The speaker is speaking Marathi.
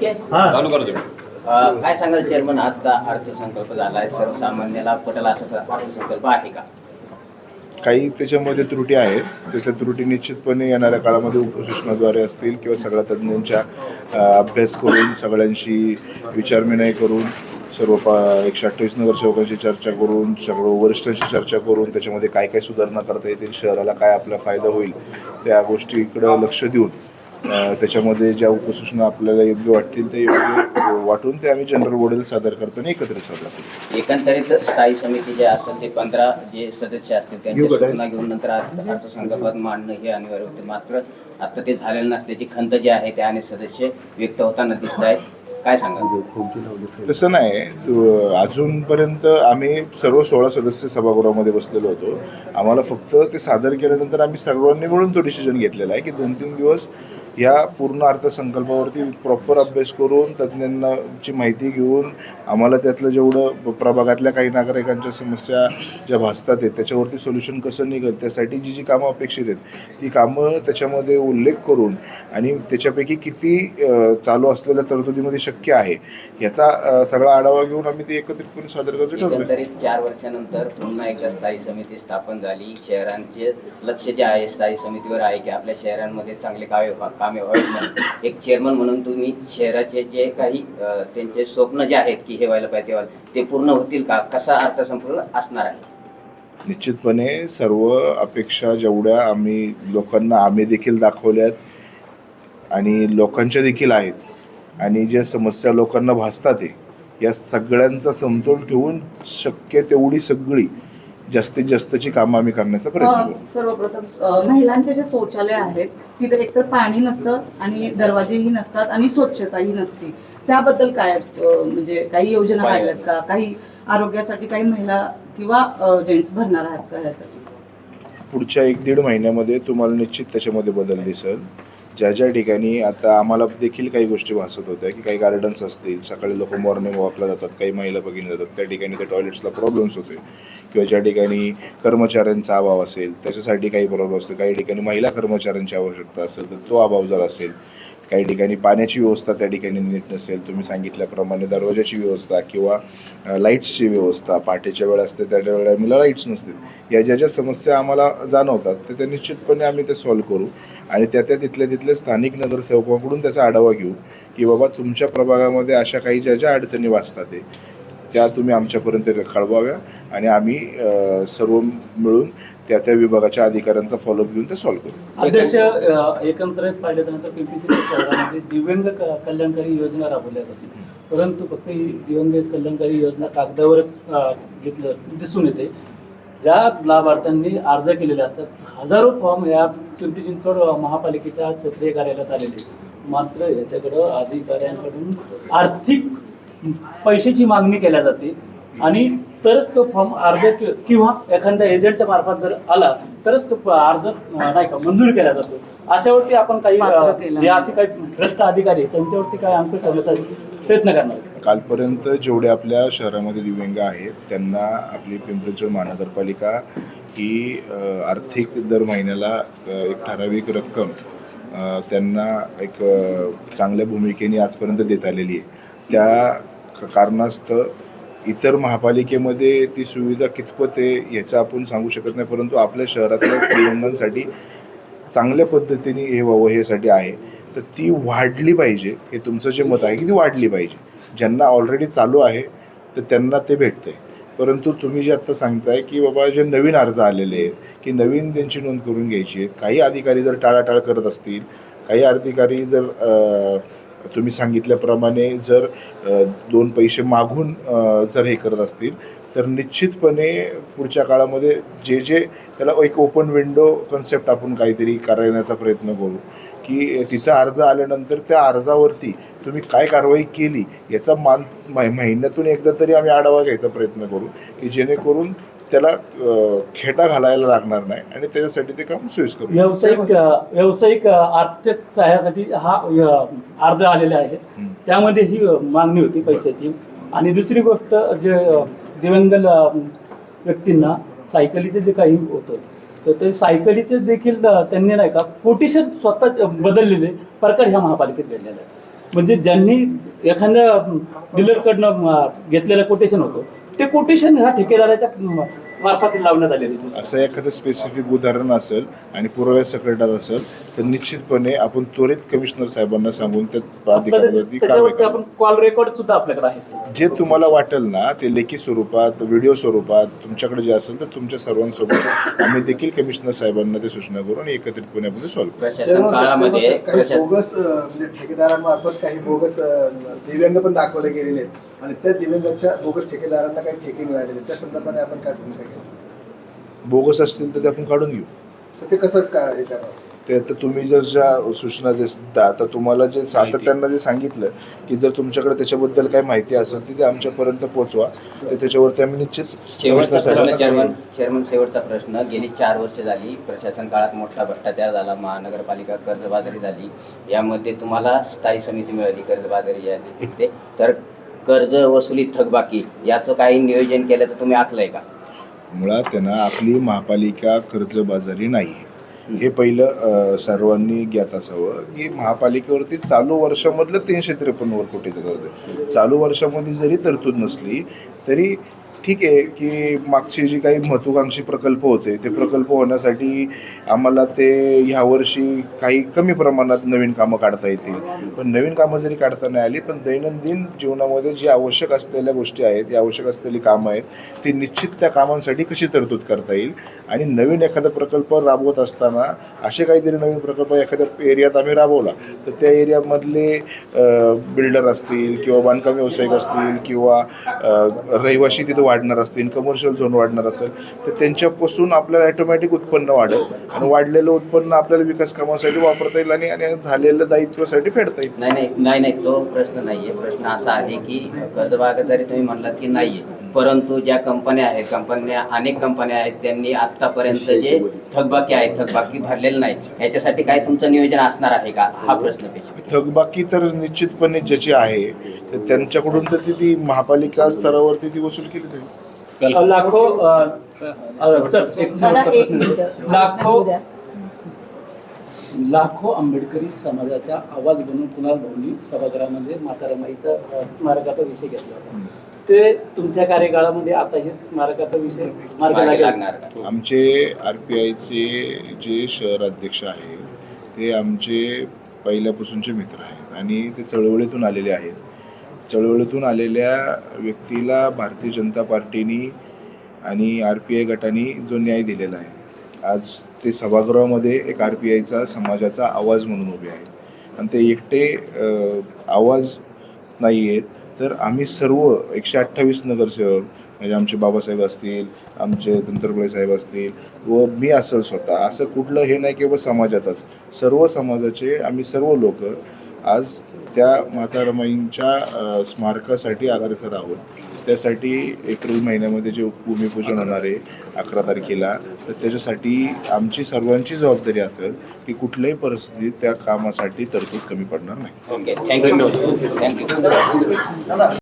ओके चालू करतो. काय सांगाल चेअरमन, आजचा अर्थसंकल्प झालाय, सर्वसामान्याला पटेल असा अर्थसंकल्प आहे का? काही त्याच्यामध्ये त्रुटी आहेत. त्याच्या त्रुटी निश्चितपणे येणाऱ्या काळामध्ये उपसूचनाद्वारे असतील किंवा सगळ्या तज्ज्ञांच्या अभ्यास करून, सगळ्यांशी विचारविनिमय करून, सर्व 128 नगरसेवकांची चर्चा करून, सर्व वरिष्ठांशी चर्चा करून त्याच्यामध्ये काय काय सुधारणा करता येतील, शहराला काय आपला फायदा होईल, त्या गोष्टीकडं लक्ष देऊन त्याच्यामध्ये ज्या उपसूचना आपल्याला योग्य वाटतील ते योग्य वाटून ते आम्ही जनरल बॉडीला सादर करताना एकत्रित सादर करतो. एकंदरीत स्थायी समिती जे असेल ते 15 जे सदस्य असतील त्यांच्या सूचना घेऊन नंतर अर्थसंकल्पात मांडणं हे अनिवार्य होते. मात्र आता ते झालेलं नसल्याची खंत जी आहे त्या अनेक सदस्य व्यक्त होताना दिसत आहेत. काय सांगाल? तसं नाही, अजूनपर्यंत आम्ही सर्व 16 सदस्य सभागृहामध्ये बसलेलो होतो. आम्हाला फक्त ते सादर केल्यानंतर आम्ही सर्वांनी मिळून तो डिसिजन घेतलेला आहे की 2-3 दिवस या पूर्ण अर्थसंकल्पावरती प्रॉपर अभ्यास करून, तज्ज्ञांची माहिती घेऊन, आम्हाला त्यातलं जेवढं प्रभागातल्या काही नागरिकांच्या समस्या ज्या भासतात आहेत त्याच्यावरती सोल्युशन कसं निघेल, त्यासाठी जी जी कामं अपेक्षित आहेत ती कामं त्याच्यामध्ये उल्लेख करून आणि त्याच्यापैकी किती चालू असलेल्या तरतुदीमध्ये शक्य आहे याचा सगळा आढावा घेऊन आम्ही ते एकत्रितपणे सादर करायचं ठरवलं. एकंदरीत 4 वर्षानंतर पुन्हा एकदा स्थायी समिती स्थापन झाली. शहरांचे लक्ष जे आहे स्थायी समितीवर आहे की आपल्या शहरांमध्ये चांगले कामे व्हावेत म्हणून एक चेअरमन म्हणून तुम्ही शहराचे जे काही त्यांचे स्वप्न जे आहेत की हे व्हायला पाहिजे ते पूर्ण होतील का? कसा अर्थसंकल्प असणार आहे? निश्चितपणे सर्व अपेक्षा जेवढ्या आम्ही लोकांना देखील दाखवल्यात आणि लोकांच्या देखील आहेत आणि ज्या समस्या लोकांना भासतात आहे या सगळ्यांचा समतोल ठेवून शक्य तेवढी सगळी जास्तीत जास्तची कामं आम्ही करण्याचा प्रयत्न करू. सर्वप्रथम महिलांचे जे शौचालय आहेत तिथे एकतर पाणी नसतं आणि दरवाजेही नसतात आणि स्वच्छताही नसते. त्याबद्दल काय म्हणजे काही योजना काढल्यात का? काही आरोग्यासाठी काही महिला किंवा जेंट्स भरणार आहात का यासाठी? पुढच्या 1-1.5 महिन्यामध्ये तुम्हाला निश्चित त्याच्यामध्ये बदल दिसेल. ज्या ज्या ठिकाणी आता आम्हाला देखील काही गोष्टी भासत होत्या की काही गार्डन्स असतील, सकाळी लोक मॉर्निंग वॉकला जातात, काही महिला भगिनी जातात, त्या ठिकाणी त्या टॉयलेट्सला प्रॉब्लेम्स होते किंवा ज्या ठिकाणी कर्मचाऱ्यांचा अभाव असेल त्याच्यासाठी काही प्रॉब्लेम असतील, काही ठिकाणी महिला कर्मचाऱ्यांची आवश्यकता असेल तर तो अभाव जर असेल, काही ठिकाणी पाण्याची व्यवस्था त्या ठिकाणी नीट नसेल, तुम्ही सांगितल्याप्रमाणे दरवाजाची व्यवस्था किंवा लाईट्सची व्यवस्था, पहाटेच्या वेळा असते त्या वेळेला लाईट्स नसतील, या ज्या ज्या समस्या आम्हाला जाणवतात तर त्या निश्चितपणे आम्ही ते सॉल्व्ह करू आणि तिथल्या स्थानिक नगरसेवकांकडून त्याचा आढावा घेऊ की बाबा तुमच्या प्रभागामध्ये अशा काही ज्या ज्या अडचणी वाचतात त्या तुम्ही आमच्यापर्यंत कळवाव्या आणि आम्ही सर्व मिळून त्या विभागाच्या अधिकाऱ्यांचा फॉलोअप घेऊन ते सॉल्व्ह करू. अध्यक्ष, एकंदरीत पाहिल्यानंतर पिंपरी शहरामध्ये दिव्यांग कल्याणकारी योजना राबवल्या होती, परंतु फक्त ही दिव्यांग कल्याणकारी योजना कागदावरच घेतलं दिसून येते. ज्या लाभार्थ्यांनी अर्ज केलेले असतात, हजारो फॉर्म या पिंपरी चिंचवड महापालिकेच्या क्षेत्रीय कार्यालयात आलेले, मात्र याच्याकडं अधिकाऱ्यांकडून आर्थिक पैशाची मागणी केल्या जाते आणि तरच तो फॉर्म अर्ज किंवा एखाद्या एजंटच्या मार्फत जर आला तरच तो अर्ज नाही का मंजूर केला जातो. अशावरती आपण काही असे काही भ्रष्ट अधिकारी त्यांच्यावरती काय अंकुश ठेवण्याचा प्रयत्न करणार? कालपर्यंत जेवढे आपल्या शहरामध्ये दिव्यांग आहेत त्यांना आपली पिंपरी चिंचवड महानगरपालिका ही आर्थिक दर महिन्याला एक ठराविक रक्कम त्यांना एक चांगल्या भूमिकेने आजपर्यंत देत आलेली आहे. त्या कारणास्तव इतर महापालिकेमध्ये ती सुविधा कितपत आहे याचं आपण सांगू शकत नाही, परंतु आपल्या शहरातल्या दिव्यांगांसाठी चांगल्या पद्धतीने हे व्हावं ह्यासाठी आहे. तर ती वाढली पाहिजे, हे तुमचं जे मत आहे की ती वाढली पाहिजे. ज्यांना ऑलरेडी चालू आहे तर त्यांना ते भेटतं आहे, परंतु तुम्ही जे आत्ता सांगताय की बाबा जे नवीन अर्ज आलेले आहेत की नवीन त्यांची नोंद करून घ्यायची आहेत, काही अधिकारी जर टाळाटाळ करत असतील, काही अधिकारी जर तुम्ही सांगितल्याप्रमाणे जर 2 पैसे मागून जर हे करत असतील तर निश्चितपणे पुढच्या काळामध्ये जे त्याला एक ओपन विंडो कन्सेप्ट आपण काहीतरी करण्याचा प्रयत्न करू की तिथं अर्ज आल्यानंतर त्या अर्जावरती तुम्ही काय कारवाई केली याचा महिन्यातून एकदा तरी आम्ही आढावा घ्यायचा प्रयत्न करू की जेणेकरून त्याला खेटा घालायला लागणार नाही आणि त्याच्यासाठी ते काम सोयीस्कर करू. व्यावसायिक आर्थिक सहाय्यासाठी हा अर्ज आलेले आहे, त्यामध्ये ही मागणी होती पैशाची. आणि दुसरी गोष्ट जे दिव्यांग व्यक्तींना सायकलीचे जे काही होतं तर ते सायकलीचे देखील त्यांनी नाही का कोटेशन स्वतः बदललेले प्रकार ह्या महापालिकेत घडलेले आहेत. म्हणजे ज्यांनी एखाद्या डीलरकडनं घेतलेलं कोटेशन होतं ते कोटेशन ह्या ठेकेदाराच्या मार्फत लावण्यात आलेले दिसतं. असं एखादं स्पेसिफिक उदाहरण असेल आणि पुराव्या सकटात असेल तर निश्चितपणे आपण त्वरित कमिशनर साहेबांना सांगून त्या प्राधिकरणावरती कारवाई त्याच्यावरती करू. आपण कॉल रेकॉर्ड सुद्धा आपल्याकडे आहे. जे तुम्हाला वाटेल ना ते लेखी स्वरूपात व्हिडिओ स्वरूपात तुमच्याकडे जे असेल तर तुमच्या सर्वांसोबत आम्ही देखील कमिशनर साहेबांना ते सूचना करून एकत्रितपणे आपण सॉल्व्ह करू. प्रशासन काळामध्ये काही बोगस म्हणजे ठेकेदारांमार्फत काही बोगस दिव्यांग पण दाखवले गेलेले आहेत आणि त्या दिव्यांगाच्या बोगस ठेकेदारांना काही ठेके मिळालेले आहेत. त्या संदर्भाने आपण काय भूमिका केली? बोगस असतील तर ते आपण काढून घेऊ. तर ते कसं काय हे करावं? ते आता तुम्ही जर ज्या सूचना देता आता तुम्हाला जे सातत्यानं जे सांगितलं की जर तुमच्याकडे त्याच्याबद्दल काही माहिती असेल ती ते आमच्यापर्यंत पोहोचवा. तर त्याच्यावरती आम्ही निश्चित शेवटचा कमिशनर प्रश्न साहेबांना चेअरमन शेवटचा प्रश्न. गेली 4 वर्ष झाली प्रशासन काळात मोठा भ्रष्टाचार झाला, महानगरपालिका कर्जबाजारी झाली, यामध्ये तुम्हाला स्थायी समिती मिळाली, कर्जबाजारी यादी ते तर कर्ज वसुली थकबाकी याचं काही नियोजन केलं तर तुम्ही आखलंय का? मुळात त्यांना आपली महापालिका कर्जबाजारी नाही हे पहिलं सर्वांनी ज्ञात असावं की महापालिकेवरती चालू वर्षामधलं 353 कोटीचं कर्ज आहे. चालू वर्षामध्ये जरी तरतूद नसली तरी ठीक आहे की मागचे जे काही महत्त्वाकांक्षी प्रकल्प होते ते प्रकल्प होण्यासाठी आम्हाला ते ह्यावर्षी काही कमी प्रमाणात नवीन कामं काढता येतील. पण नवीन कामं जरी काढता नाही आली पण दैनंदिन जीवनामध्ये जी आवश्यक असलेल्या गोष्टी आहेत ती आवश्यक असलेली कामं आहेत ती निश्चित त्या कामांसाठी कशी तरतूद करता येईल. आणि नवीन एखादा प्रकल्प राबवत असताना असे काहीतरी नवीन प्रकल्प एखाद्या एरियात आम्ही राबवला तर त्या एरियामधले बिल्डर असतील किंवा बांधकाम व्यावसायिक असतील किंवा रहिवासी तिथं वाढणार असतील, कमर्शियल झोन वाढणार असेल तर त्यांच्यापासून आपल्याला ॲटोमॅटिक उत्पन्न वाढेल आणि वाढलेलं उत्पन्न आपल्याला विकास कामासाठी वापरता येईल आणि झालेलं दायित्वासाठी फेडता येईल. नाही तो प्रश्न नाही आहे. प्रश्न असा आहे की कर्जबाजारी तुम्ही म्हणलात की नाही आहे, परंतु ज्या कंपन्या आहेत अनेक कंपन्या आहेत त्यांनी आत्तापर्यंत जे थकबाकी आहे थकबाकी भरलेलं नाही ह्याच्यासाठी काय तुमचं नियोजन असणार आहे का हा प्रश्न पेश. थकबाकी तर निश्चितपणे ज्याची आहे तर त्यांच्याकडून तर ती महापालिका स्तरावरती ती वसूल केली जाईल. लाखो सर, एक मला शेवटचा एक प्रश्न. मिनिट लाखो लाखो आंबेडकरी समाजाचा आवाज बनून कुणाल भाऊंनी सभागृहामध्ये माता रमाईचा स्मारकाचा विषय घेतला होता. ते तुमच्या कार्यकाळामध्ये आता हे स्मारकाचा विषय मार्गी लागणार का? आमचे RPIचे जे शहर अध्यक्ष आहेत ते आमचे पहिल्यापासूनचे मित्र आहेत आणि ते चळवळीतून आलेले आहेत. चळवळीतून आलेल्या व्यक्तीला भारतीय जनता पार्टीनी आणि RPI गटाने जो न्याय दिलेला आहे आज ते सभागृहामध्ये एक RPIचा समाजाचा आवाज म्हणून उभे आहेत आणि ते एकटे आवाज नाही आहेत तर आम्ही सर्व 128 नगरसेवक म्हणजे आमचे बाबासाहेब असतील, आमचे दंतरगुळे साहेब असतील व मी असेल स्वतः असं कुठलं हे नाही की बाबा समाजाचाच सर्व समाजाचे आम्ही सर्व लोक आज त्या माता रमाईंच्या स्मारकासाठी अग्रेसर आहोत. त्यासाठी एप्रिल महिन्यामध्ये जे भूमिपूजन होणार आहे 11 तारखेला तर त्याच्यासाठी आमची सर्वांची जबाबदारी असेल की कुठल्याही परिस्थितीत त्या कामासाठी तरतूद कमी पडणार नाही. Okay thank you.